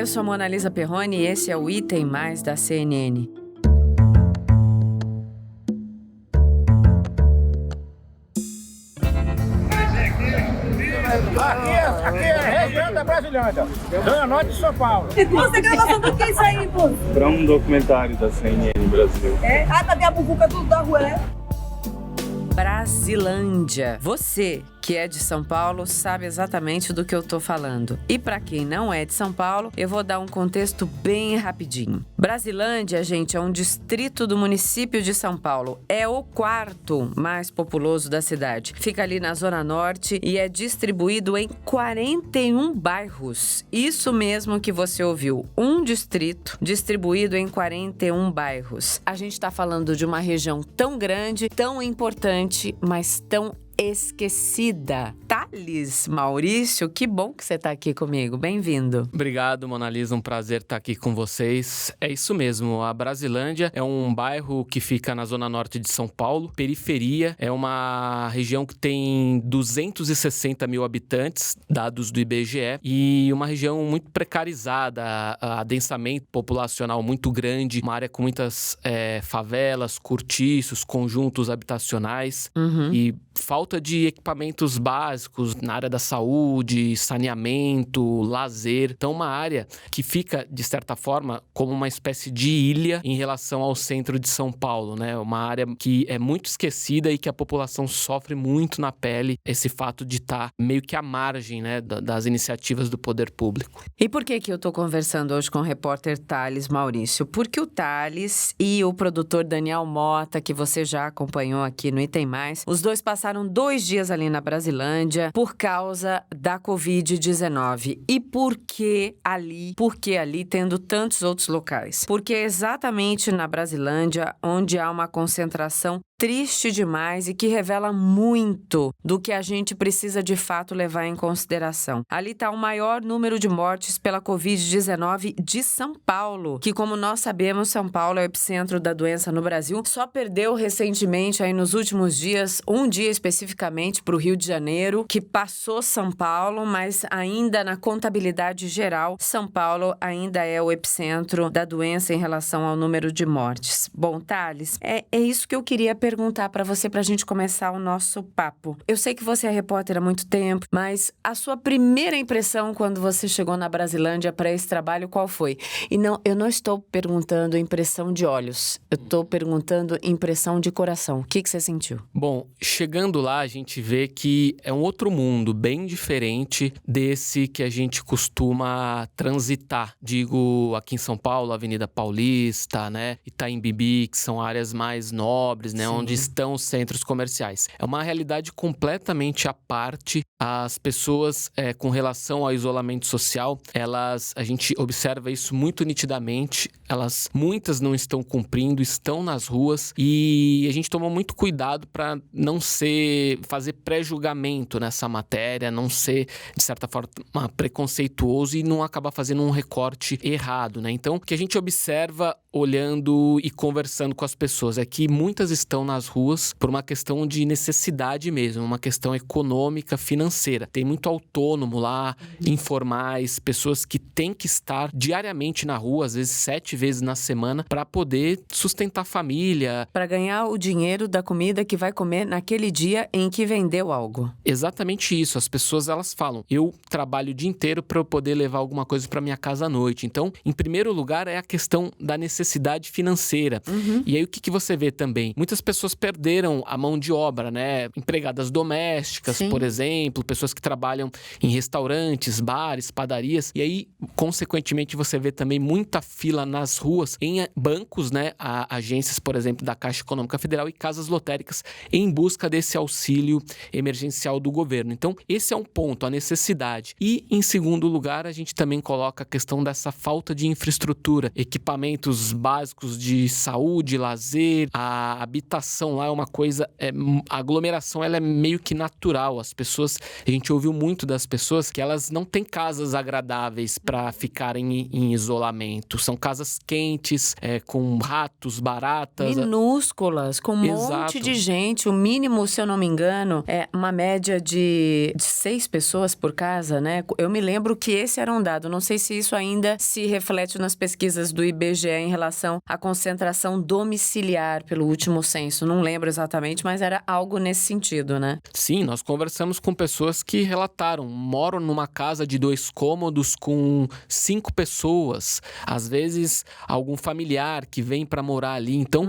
Eu sou Mona Lisa Perrone e esse é o Item Mais da CNN. Aqui é a região da Brasilândia, Zona Norte de São Paulo. Você gravação do que isso aí, pô? Para um documentário da CNN Brasil. É? Ah, cadê a bubuca tudo da rua, né? Brasilândia. Você que é de São Paulo sabe exatamente do que eu tô falando. E para quem não é de São Paulo, eu vou dar um contexto bem rapidinho. Brasilândia, gente, é um distrito do município de São Paulo. É o quarto mais populoso da cidade. Fica ali na Zona Norte e é distribuído em 41 bairros. Isso mesmo que você ouviu. Um distrito distribuído em 41 bairros. A gente tá falando de uma região tão grande, tão importante, mas tão esquecida. Thales Maurício, que bom que você está aqui comigo. Bem-vindo. Obrigado, Mona Lisa. Um prazer estar aqui com vocês. É isso mesmo. A Brasilândia é um bairro que fica na zona norte de São Paulo. Periferia. É uma região que tem 260 mil habitantes, dados do IBGE. E uma região muito precarizada. Adensamento populacional muito grande. Uma área com muitas favelas, cortiços, conjuntos habitacionais. E falta de equipamentos básicos na área da saúde, saneamento, lazer. Então, uma área que fica, de certa forma, como uma espécie de ilha em relação ao centro de São Paulo, né? Uma área que é muito esquecida e que a população sofre muito na pele esse fato de estar meio que à margem, né, das iniciativas do poder público. E por que eu estou conversando hoje com o repórter Thales Maurício? Porque o Thales e o produtor Daniel Mota, que você já acompanhou aqui no Item Mais, os dois passaram 2 dias ali na Brasilândia por causa da Covid-19. E por que ali, tendo tantos outros locais? Porque é exatamente na Brasilândia onde há uma concentração triste demais e que revela muito do que a gente precisa de fato levar em consideração. Ali está o maior número de mortes pela Covid-19 de São Paulo, que, como nós sabemos, São Paulo é o epicentro da doença no Brasil. Só perdeu recentemente, aí nos últimos dias, um dia especificamente para o Rio de Janeiro, que passou São Paulo, mas ainda na contabilidade geral, São Paulo ainda é o epicentro da doença em relação ao número de mortes. Bom, Thales, é isso que eu queria perguntar para você, para a gente começar o nosso papo. Eu sei que você é repórter há muito tempo, mas a sua primeira impressão quando você chegou na Brasilândia para esse trabalho, qual foi? E não, eu não estou perguntando impressão de olhos, eu estou perguntando impressão de coração. O que você sentiu? Bom, chegando lá, a gente vê que é um outro mundo, bem diferente desse que a gente costuma transitar. Digo, aqui em São Paulo, Avenida Paulista, né? Itaim Bibi, que são áreas mais nobres, né? Onde estão os centros comerciais. É uma realidade completamente à parte. As pessoas, com relação ao isolamento social, a gente observa isso muito nitidamente. Muitas não estão cumprindo, estão nas ruas e a gente toma muito cuidado para não fazer pré-julgamento nessa matéria, não ser, de certa forma, preconceituoso e não acabar fazendo um recorte errado, né? Então, o que a gente observa olhando e conversando com as pessoas é que muitas estão nas ruas por uma questão de necessidade mesmo, uma questão econômica, financeira. Tem muito autônomo lá, informais, pessoas que têm que estar diariamente na rua, às vezes 7 vezes na semana, para poder sustentar a família. Para ganhar o dinheiro da comida que vai comer naquele dia em que vendeu algo. Exatamente isso. As pessoas, elas falam, eu trabalho o dia inteiro para eu poder levar alguma coisa para minha casa à noite. Então, em primeiro lugar, é a questão da necessidade financeira. E aí, o que você vê também? Muitas pessoas perderam a mão de obra, né? Empregadas domésticas, por exemplo, pessoas que trabalham em restaurantes, bares, padarias. E aí, consequentemente, você vê também muita fila nas ruas, em bancos, né? Agências, por exemplo, da Caixa Econômica Federal e casas lotéricas em busca desse auxílio emergencial do governo. Então, esse é um ponto, a necessidade. E, em segundo lugar, a gente também coloca a questão dessa falta de infraestrutura, equipamentos básicos de saúde, lazer, a habitação lá é uma coisa, a aglomeração ela é meio que natural. As pessoas, a gente ouviu muito das pessoas que elas não têm casas agradáveis para ficarem em isolamento. São casas casas quentes, com ratos, baratas. Minúsculas, com um Exato. monte de gente. O mínimo, se eu não me engano, é uma média de 6 pessoas por casa, né? Eu me lembro que esse era um dado. Não sei se isso ainda se reflete nas pesquisas do IBGE em relação à concentração domiciliar pelo último censo. Não lembro exatamente, mas era algo nesse sentido, né? Sim, nós conversamos com pessoas que relataram, moram numa casa de 2 cômodos com 5 pessoas, às vezes algum familiar que vem pra morar ali. Então,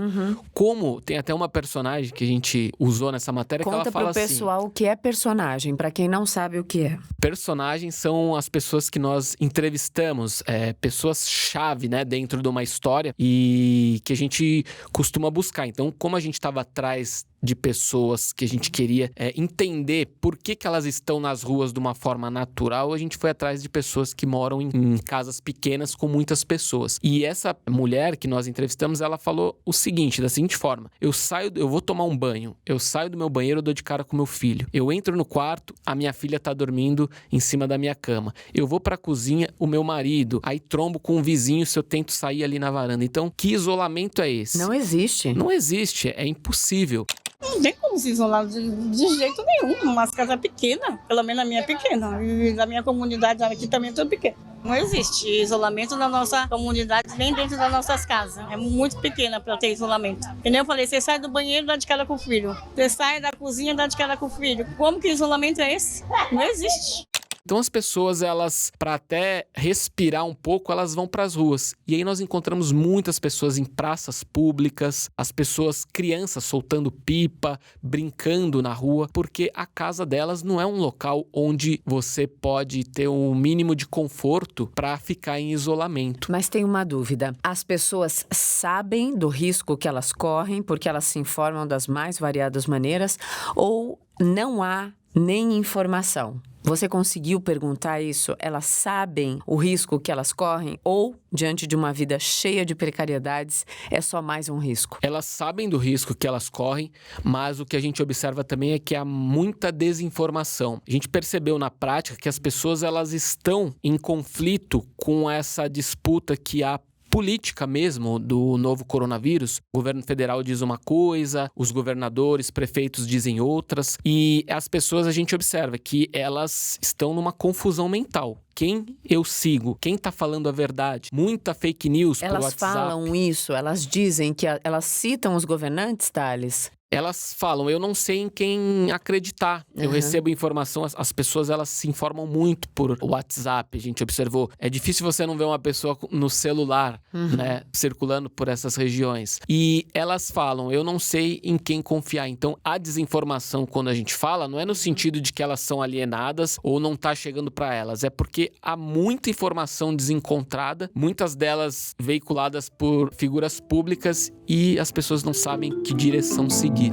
como tem até uma personagem que a gente usou nessa matéria que ela Conta fala pro assim... pessoal o que é personagem, pra quem não sabe o que é. Personagens são as pessoas que nós entrevistamos, pessoas-chave, né, dentro de uma história e que a gente costuma buscar. Então, como a gente estava atrás de pessoas que a gente queria entender por que elas estão nas ruas de uma forma natural, a gente foi atrás de pessoas que moram em casas pequenas com muitas pessoas. E essa mulher que nós entrevistamos, ela falou o seguinte, da seguinte forma: eu vou tomar um banho, eu saio do meu banheiro, eu dou de cara com meu filho. Eu entro no quarto, a minha filha tá dormindo em cima da minha cama. Eu vou pra cozinha, o meu marido, aí trombo com um vizinho se eu tento sair ali na varanda. Então, que isolamento é esse? Não existe. Não existe, é impossível. Não tem como se isolar de jeito nenhum. Umas casas pequenas, pelo menos a minha é pequena. E a minha comunidade aqui também é tudo pequena. Não existe isolamento na nossa comunidade, nem dentro das nossas casas. É muito pequena para ter isolamento. E nem eu falei, você sai do banheiro, dá de cara com o filho. Você sai da cozinha, dá de cara com o filho. Como que isolamento é esse? Não existe. Então as pessoas, elas, para até respirar um pouco, elas vão para as ruas. E aí nós encontramos muitas pessoas em praças públicas, as pessoas, crianças soltando pipa, brincando na rua, porque a casa delas não é um local onde você pode ter um mínimo de conforto para ficar em isolamento. Mas tem uma dúvida. As pessoas sabem do risco que elas correm porque elas se informam das mais variadas maneiras ou não há nem informação? Você conseguiu perguntar isso? Elas sabem o risco que elas correm? Ou, diante de uma vida cheia de precariedades, é só mais um risco? Elas sabem do risco que elas correm, mas o que a gente observa também é que há muita desinformação. A gente percebeu na prática que as pessoas, elas estão em conflito com essa disputa que há política mesmo do novo coronavírus. O governo federal diz uma coisa, os governadores, prefeitos dizem outras, e as pessoas, a gente observa que elas estão numa confusão mental. Quem eu sigo? Quem tá falando a verdade? Muita fake news por WhatsApp. Elas falam isso? Elas dizem que elas citam os governantes, Thales? Elas falam, eu não sei em quem acreditar. Eu recebo informação, as pessoas, elas se informam muito por WhatsApp, a gente observou. É difícil você não ver uma pessoa no celular, né, circulando por essas regiões. E elas falam, eu não sei em quem confiar. Então, a desinformação, quando a gente fala, não é no sentido de que elas são alienadas ou não tá chegando para elas. É porque há muita informação desencontrada, muitas delas veiculadas por figuras públicas e as pessoas não sabem que direção seguir.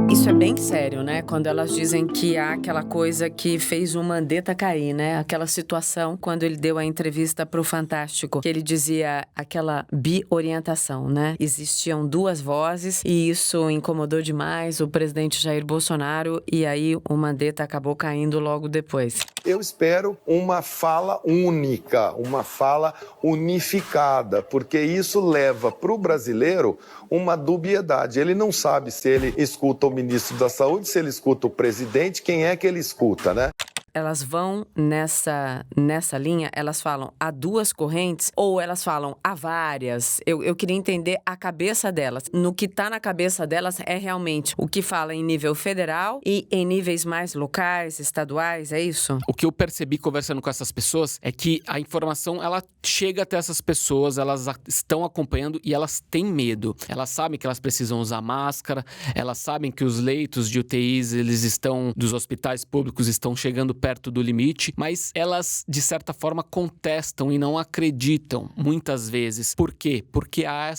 Isso é bem sério, né? Quando elas dizem que há aquela coisa que fez o Mandetta cair, né? Aquela situação, quando ele deu a entrevista pro Fantástico, que ele dizia aquela biorientação, né? Existiam 2 vozes e isso incomodou demais o presidente Jair Bolsonaro e aí o Mandetta acabou caindo logo depois. Eu espero uma fala única, uma fala unificada, porque isso leva para o brasileiro uma dubiedade. Ele não sabe se ele escuta o ministro da Saúde, se ele escuta o presidente, quem é que ele escuta, né? Elas vão nessa linha, elas falam há 2 correntes ou elas falam há várias? Eu queria entender a cabeça delas. No que está na cabeça delas é realmente o que fala em nível federal e em níveis mais locais, estaduais, é isso? O que eu percebi conversando com essas pessoas é que a informação, ela chega até essas pessoas, elas estão acompanhando e elas têm medo. Elas sabem que elas precisam usar máscara, elas sabem que os leitos de UTIs, dos hospitais públicos estão chegando perto do limite, mas elas, de certa forma, contestam e não acreditam, muitas vezes. Por quê? Porque há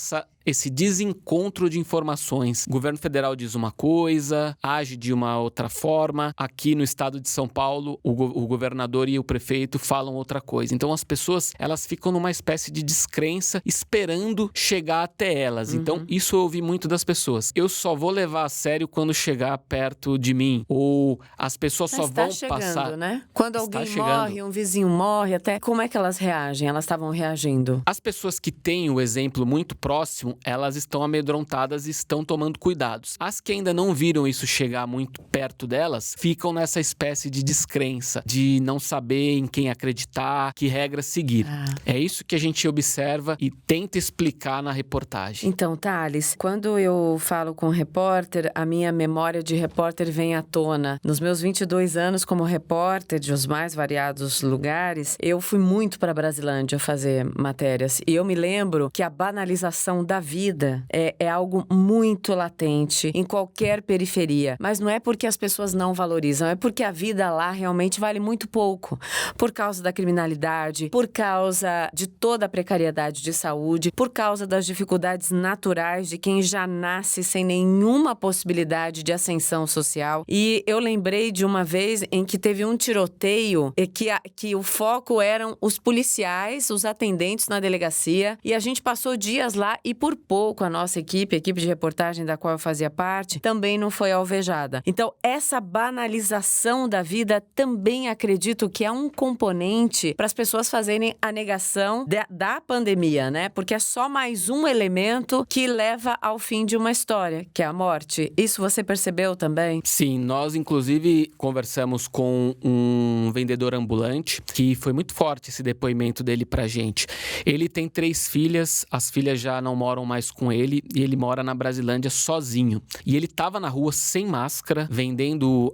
esse desencontro de informações. O governo federal diz uma coisa, age de uma outra forma. Aqui no estado de São Paulo, o governador e o prefeito falam outra coisa. Então as pessoas, elas ficam numa espécie de descrença esperando chegar até elas. Então isso eu ouvi muito das pessoas. Eu só vou levar a sério quando chegar perto de mim. Ou as pessoas só vão passar... né? Quando alguém morre, um vizinho morre, até como é que elas reagem? Elas estavam reagindo? As pessoas que têm o exemplo muito próximo, elas estão amedrontadas e estão tomando cuidados. As que ainda não viram isso chegar muito perto delas, ficam nessa espécie de descrença, de não saber em quem acreditar, que regras seguir. É isso que a gente observa e tenta explicar na reportagem. Então, Thales, quando eu falo com repórter, a minha memória de repórter vem à tona. Nos meus 22 anos como repórter de os mais variados lugares, eu fui muito para Brasilândia fazer matérias. E eu me lembro que a banalização da vida é algo muito latente em qualquer periferia. Mas não é porque as pessoas não valorizam, é porque a vida lá realmente vale muito pouco. Por causa da criminalidade, por causa de toda a precariedade de saúde, por causa das dificuldades naturais de quem já nasce sem nenhuma possibilidade de ascensão social. E eu lembrei de uma vez em que teve um tiroteio e que o foco eram os policiais, os atendentes na delegacia, e a gente passou dias lá e por pouco a nossa equipe, a equipe de reportagem da qual eu fazia parte, também não foi alvejada. Então, essa banalização da vida também acredito que é um componente para as pessoas fazerem a negação da pandemia, né? Porque é só mais um elemento que leva ao fim de uma história, que é a morte. Isso você percebeu também? Sim, nós inclusive conversamos com um vendedor ambulante, que foi muito forte esse depoimento dele pra gente. Ele tem 3 filhas, as filhas já não moram mais com ele e ele mora na Brasilândia sozinho. E ele tava na rua sem máscara, vendendo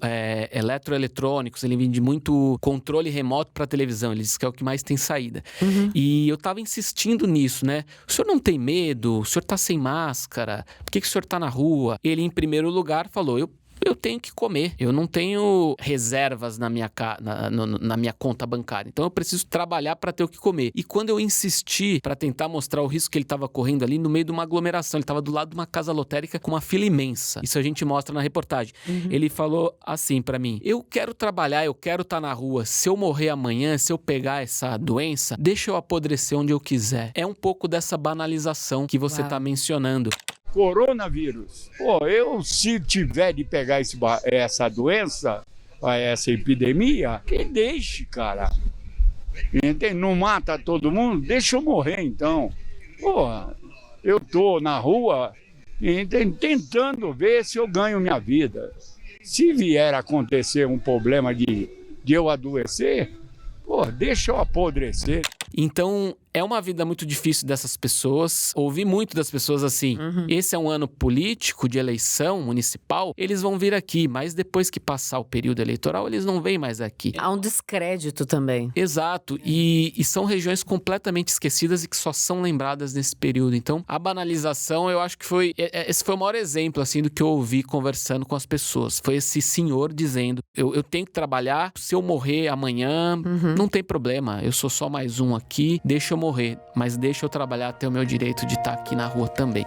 eletroeletrônicos, ele vende muito controle remoto pra televisão, ele diz que é o que mais tem saída. E eu tava insistindo nisso, né? O senhor não tem medo? O senhor tá sem máscara? Por que o senhor tá na rua? Ele, em primeiro lugar, falou, eu tenho que comer, eu não tenho reservas na minha conta bancária, então eu preciso trabalhar para ter o que comer. E quando eu insisti para tentar mostrar o risco que ele estava correndo ali no meio de uma aglomeração, ele estava do lado de uma casa lotérica com uma fila imensa, isso a gente mostra na reportagem. Ele falou assim para mim, eu quero trabalhar, eu quero estar na rua, se eu morrer amanhã, se eu pegar essa doença, deixa eu apodrecer onde eu quiser. É um pouco dessa banalização que você está mencionando. Coronavírus. Pô, se tiver de pegar essa doença, essa epidemia, que deixe, cara. Não mata todo mundo, deixa eu morrer então. Pô, eu tô na rua tentando ver se eu ganho minha vida. Se vier a acontecer um problema de eu adoecer, pô, deixa eu apodrecer. Então, é uma vida muito difícil dessas pessoas. Ouvi muito das pessoas assim, esse é um ano político, de eleição municipal, eles vão vir aqui, mas depois que passar o período eleitoral, eles não vêm mais aqui. Há um descrédito também. Exato, e são regiões completamente esquecidas e que só são lembradas nesse período. Então, a banalização, eu acho que esse foi o maior exemplo, assim, do que eu ouvi conversando com as pessoas. Foi esse senhor dizendo, eu tenho que trabalhar, se eu morrer amanhã, não tem problema, eu sou só mais um aqui, deixa eu morrer, mas deixa eu trabalhar até o meu direito de estar aqui na rua também.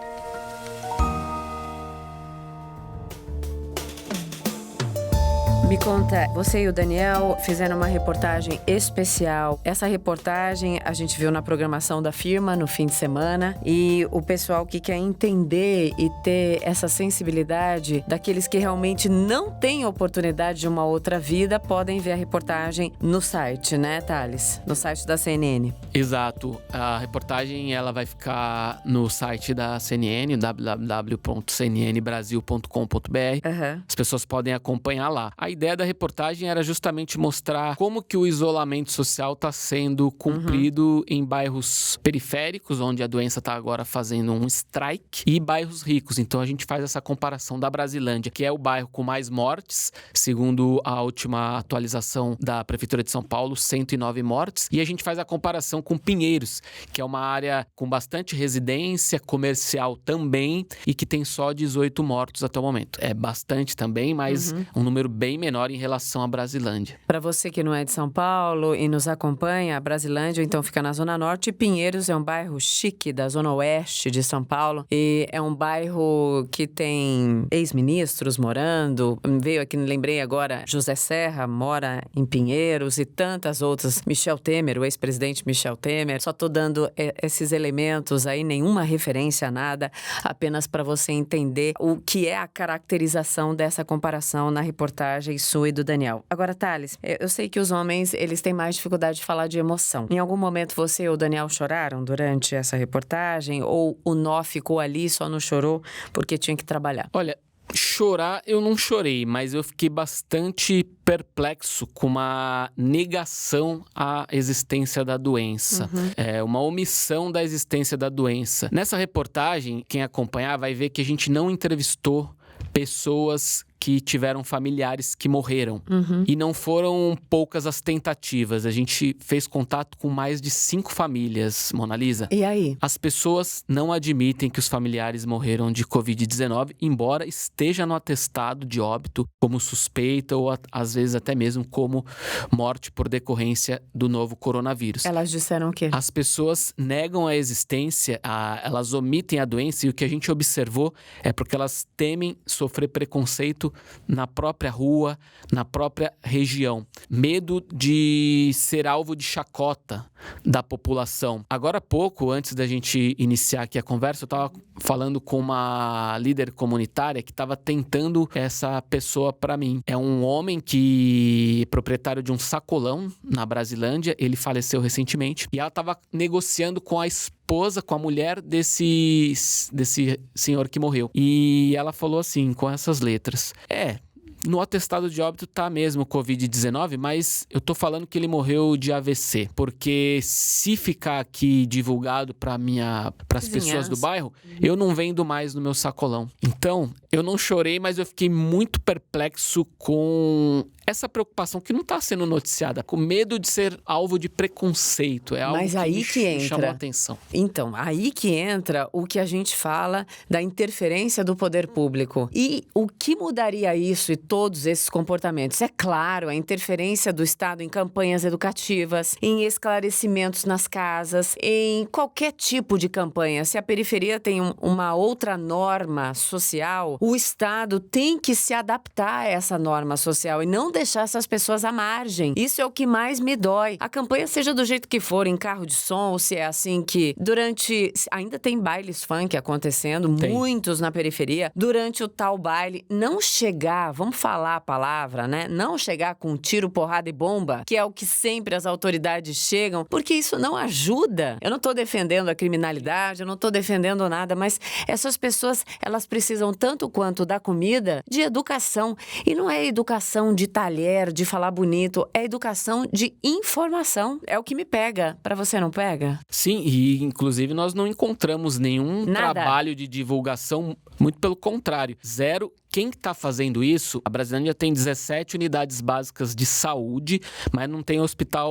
Me conta, você e o Daniel fizeram uma reportagem especial. Essa reportagem a gente viu na programação da firma no fim de semana e o pessoal que quer entender e ter essa sensibilidade daqueles que realmente não têm oportunidade de uma outra vida podem ver a reportagem no site, né, Thales? No site da CNN. Exato. A reportagem ela vai ficar no site da CNN, www.cnnbrasil.com.br. As pessoas podem acompanhar lá. A ideia da reportagem era justamente mostrar como que o isolamento social está sendo cumprido em bairros periféricos, onde a doença está agora fazendo um strike, e bairros ricos. Então a gente faz essa comparação da Brasilândia, que é o bairro com mais mortes, segundo a última atualização da Prefeitura de São Paulo, 109 mortes. E a gente faz a comparação com Pinheiros, que é uma área com bastante residência, comercial também, e que tem só 18 mortos até o momento. É bastante também, mas um número bem menor em relação à Brasilândia. Para você que não é de São Paulo e nos acompanha, a Brasilândia então fica na Zona Norte e Pinheiros é um bairro chique da Zona Oeste de São Paulo e é um bairro que tem ex-ministros morando. Veio aqui, lembrei agora, José Serra mora em Pinheiros e tantas outras. Michel Temer, o ex-presidente Michel Temer. Só tô dando esses elementos aí, nenhuma referência a nada, apenas para você entender o que é a caracterização dessa comparação na reportagem sua e do Daniel. Agora, Thales, eu sei que os homens, eles têm mais dificuldade de falar de emoção. Em algum momento você ou o Daniel choraram durante essa reportagem? Ou o nó ficou ali e só não chorou porque tinha que trabalhar? Olha, chorar eu não chorei, mas eu fiquei bastante perplexo com uma negação à existência da doença. Uma omissão da existência da doença. Nessa reportagem, quem acompanhar vai ver que a gente não entrevistou pessoas que tiveram familiares que morreram. E não foram poucas as tentativas. A gente fez contato com mais de 5 famílias, Mona Lisa. E aí? As pessoas não admitem que os familiares morreram de Covid-19, embora esteja no atestado de óbito como suspeita ou às vezes até mesmo como morte por decorrência do novo coronavírus. Elas disseram o quê? As pessoas negam a existência, elas omitem a doença e o que a gente observou é porque elas temem sofrer preconceito na própria rua, na própria região. Medo de ser alvo de chacota da população. Agora há pouco, antes da gente iniciar aqui a conversa, eu estava falando com uma líder comunitária que estava tentando essa pessoa para mim. É um homem que é proprietário de um sacolão na Brasilândia, ele faleceu recentemente, e ela estava negociando com a esposa, com a mulher desse senhor que morreu. E ela falou assim, com essas letras: no atestado de óbito tá mesmo Covid-19, mas eu tô falando que ele morreu de AVC, porque se ficar aqui divulgado para as pessoas do bairro, eu não vendo mais no meu sacolão. Então, eu não chorei, mas eu fiquei muito perplexo com essa preocupação que não está sendo noticiada, com medo de ser alvo de preconceito. É algo Mas aí que me chamou a entra. atenção. Então, aí que entra o que a gente fala da interferência do poder público. E o que mudaria isso e todos esses comportamentos? É claro, a interferência do Estado em campanhas educativas, em esclarecimentos nas casas, em qualquer tipo de campanha. Se a periferia tem uma outra norma social, o Estado tem que se adaptar a essa norma social e não deixar essas pessoas à margem. Isso é o que mais me dói. A campanha seja do jeito que for, em carro de som, ou se é assim que ainda tem bailes funk acontecendo, muitos na periferia. Durante o tal baile, não chegar, vamos falar a palavra, né? Não chegar com tiro, porrada e bomba, que é o que sempre as autoridades chegam, porque isso não ajuda. Eu não tô defendendo a criminalidade, eu não tô defendendo nada, mas essas pessoas, elas precisam tanto quanto da comida, de educação. E não é educação de talher, de falar bonito, é educação de informação. É o que me pega. Pra você não pega? Sim, e inclusive nós não encontramos nenhum trabalho de divulgação, muito pelo contrário. Zero. Quem está fazendo isso, a Brasilândia tem 17 unidades básicas de saúde, mas não tem hospital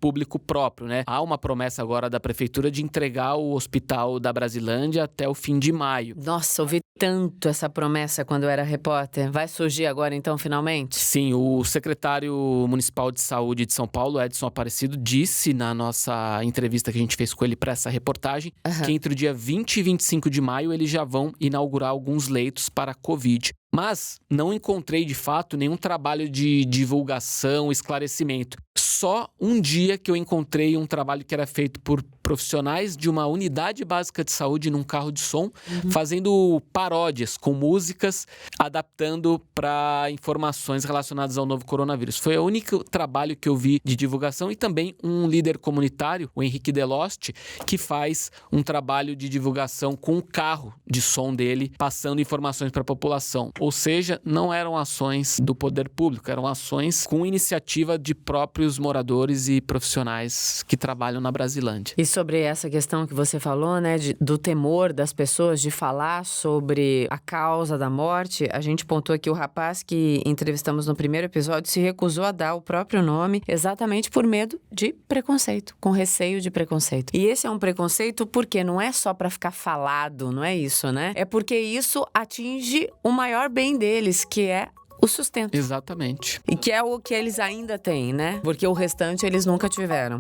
público próprio, né? Há uma promessa agora da prefeitura de entregar o hospital da Brasilândia até o fim de maio. Nossa, ouvi tanto essa promessa quando eu era repórter. Vai surgir agora então, finalmente? Sim, o secretário municipal de saúde de São Paulo, Edson Aparecido, disse na nossa entrevista que a gente fez com ele para essa reportagem que entre o dia 20 e 25 de maio eles já vão inaugurar alguns leitos para Covid. Mas não encontrei, de fato, nenhum trabalho de divulgação, esclarecimento. Só um dia que eu encontrei um trabalho que era feito por profissionais de uma unidade básica de saúde num carro de som, fazendo paródias com músicas, adaptando para informações relacionadas ao novo coronavírus. Foi o único trabalho que eu vi de divulgação e também um líder comunitário, o Henrique Deloste, que faz um trabalho de divulgação com o carro de som dele, passando informações para a população. Ou seja, não eram ações do poder público, eram ações com iniciativa de próprios moradores e profissionais que trabalham na Brasilândia. E sobre essa questão que você falou, né, do temor das pessoas de falar sobre a causa da morte, a gente pontuou aqui o rapaz que entrevistamos no primeiro episódio se recusou a dar o próprio nome exatamente por medo de preconceito, com receio de preconceito. E esse é um preconceito porque não é só para ficar falado, não é isso, né? É porque isso atinge o maior bem deles, que é o sustento. Exatamente. E que é o que eles ainda têm, né? Porque o restante eles nunca tiveram.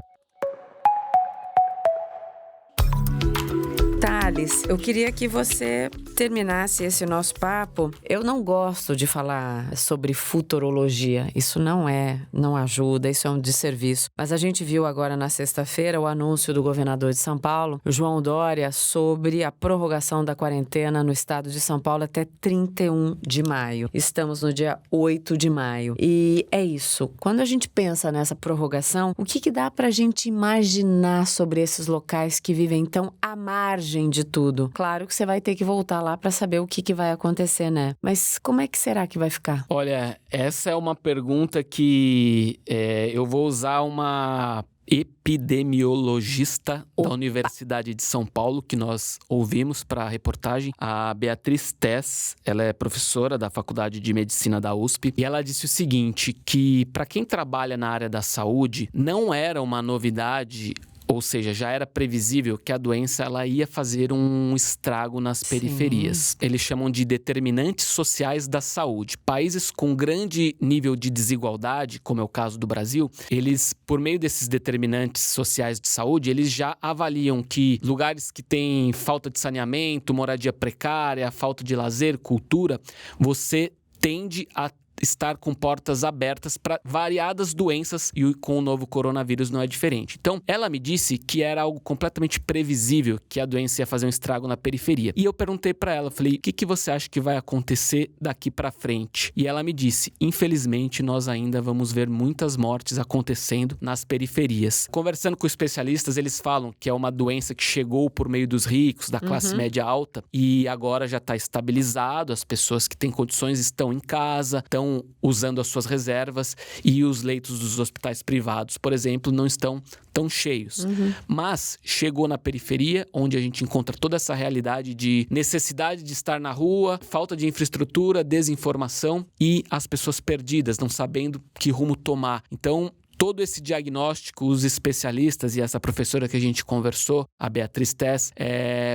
Thales, eu queria que você terminasse esse nosso papo. Eu não gosto de falar sobre futurologia. Isso não ajuda, isso é um desserviço. Mas a gente viu agora na sexta-feira o anúncio do governador de São Paulo, João Dória, sobre a prorrogação da quarentena no estado de São Paulo até 31 de maio. Estamos no dia 8 de maio. E é isso. Quando a gente pensa nessa prorrogação, o que dá pra gente imaginar sobre esses locais que vivem tão à margem de tudo? Claro que você vai ter que voltar lá para saber o que vai acontecer, né? Mas como é que será que vai ficar? Olha, essa é uma pergunta que eu vou usar uma epidemiologista da Universidade de São Paulo, que nós ouvimos para a reportagem, a Beatriz Tess. Ela é professora da Faculdade de Medicina da USP, e ela disse o seguinte, que para quem trabalha na área da saúde, não era uma novidade. Ou seja, já era previsível que a doença ela ia fazer um estrago nas periferias. Eles chamam de determinantes sociais da saúde. Países com grande nível de desigualdade, como é o caso do Brasil, eles, por meio desses determinantes sociais de saúde, eles já avaliam que lugares que têm falta de saneamento, moradia precária, falta de lazer, cultura, você tende a estar com portas abertas para variadas doenças, e com o novo coronavírus não é diferente. Então, ela me disse que era algo completamente previsível que a doença ia fazer um estrago na periferia. E eu perguntei para ela, falei, o que você acha que vai acontecer daqui para frente? E ela me disse, infelizmente, nós ainda vamos ver muitas mortes acontecendo nas periferias. Conversando com especialistas, eles falam que é uma doença que chegou por meio dos ricos, da classe média alta, e agora já está estabilizado, as pessoas que têm condições estão em casa, estão usando as suas reservas, e os leitos dos hospitais privados, por exemplo, não estão tão cheios. Mas chegou na periferia, onde a gente encontra toda essa realidade de necessidade de estar na rua, falta de infraestrutura, desinformação e as pessoas perdidas, não sabendo que rumo tomar. Então, todo esse diagnóstico, os especialistas e essa professora que a gente conversou, a Beatriz Tess,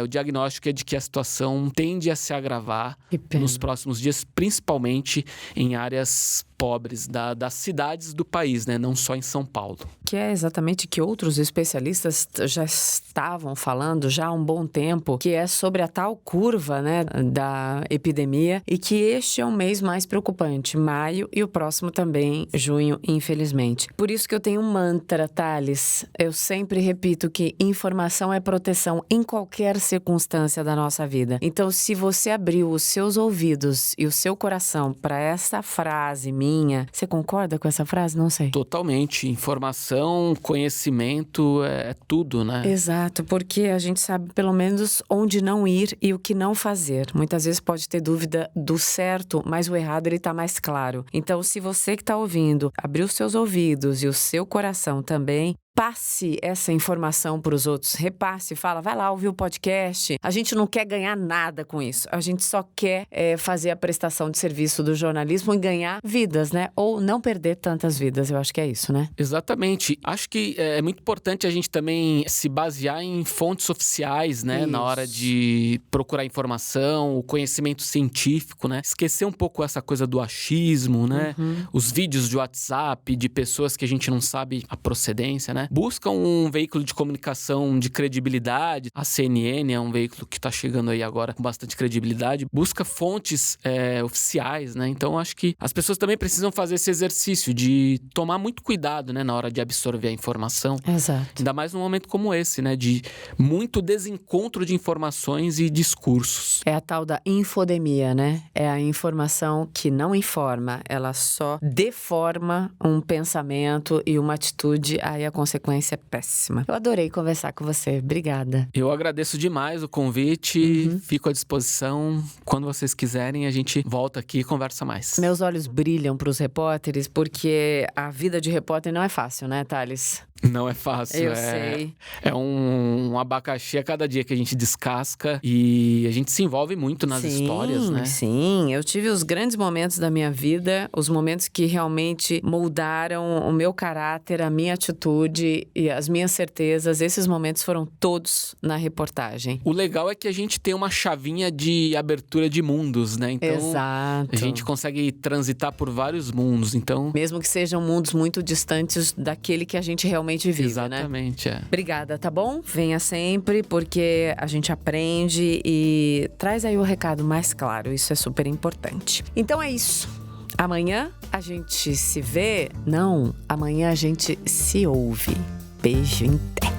o diagnóstico é de que a situação tende a se agravar nos próximos dias, principalmente em áreas pobres das cidades do país, né? Não só em São Paulo. Que é exatamente que outros especialistas já estavam falando já há um bom tempo, que é sobre a tal curva, né, da epidemia, e que este é o mês mais preocupante, maio, e o próximo também, junho, infelizmente. Por isso que eu tenho um mantra, Thales. Eu sempre repito que informação é proteção em qualquer circunstância da nossa vida. Então, se você abriu os seus ouvidos e o seu coração para essa frase minha, você concorda com essa frase? Não sei. Totalmente. Informação, conhecimento, é tudo, né? Exato, porque a gente sabe pelo menos onde não ir e o que não fazer. Muitas vezes pode ter dúvida do certo, mas o errado ele tá mais claro. Então, se você que tá ouvindo, abriu os seus ouvidos e o seu coração também, passe essa informação para os outros, repasse, fala, vai lá ouvir o podcast. A gente não quer ganhar nada com isso, a gente só quer fazer a prestação de serviço do jornalismo e ganhar vidas, né? Ou não perder tantas vidas, eu acho que é isso, né? Exatamente. Acho que é muito importante a gente também se basear em fontes oficiais, né? Isso. Na hora de procurar informação, o conhecimento científico, né? Esquecer um pouco essa coisa do achismo, né? Os vídeos de WhatsApp de pessoas que a gente não sabe a procedência, né? Busca um veículo de comunicação de credibilidade. A CNN é um veículo que está chegando aí agora com bastante credibilidade. Busca fontes oficiais, né? Então, acho que as pessoas também precisam fazer esse exercício de tomar muito cuidado, né? Na hora de absorver a informação. Exato. Ainda mais num momento como esse, né? De muito desencontro de informações e discursos. É a tal da infodemia, né? É a informação que não informa. Ela só deforma um pensamento e uma atitude. Aí a consequência é péssima. Eu adorei conversar com você. Obrigada. Eu agradeço demais o convite. Fico à disposição. Quando vocês quiserem, a gente volta aqui e conversa mais. Meus olhos brilham para os repórteres, porque a vida de repórter não é fácil, né, Thales? Não é fácil. Eu sei. É um abacaxi a cada dia que a gente descasca e a gente se envolve muito nas histórias, né? Sim, eu tive os grandes momentos da minha vida, os momentos que realmente moldaram o meu caráter, a minha atitude e as minhas certezas. Esses momentos foram todos na reportagem. O legal é que a gente tem uma chavinha de abertura de mundos, né? Então, Exato. a gente consegue transitar por vários mundos, então... Mesmo que sejam mundos muito distantes daquele que a gente realmente vive, Exatamente, né? Obrigada, tá bom? Venha sempre, porque a gente aprende e traz aí o recado mais claro. Isso é super importante. Então é isso. Amanhã a gente se vê? Não, amanhã a gente se ouve. Beijo em té.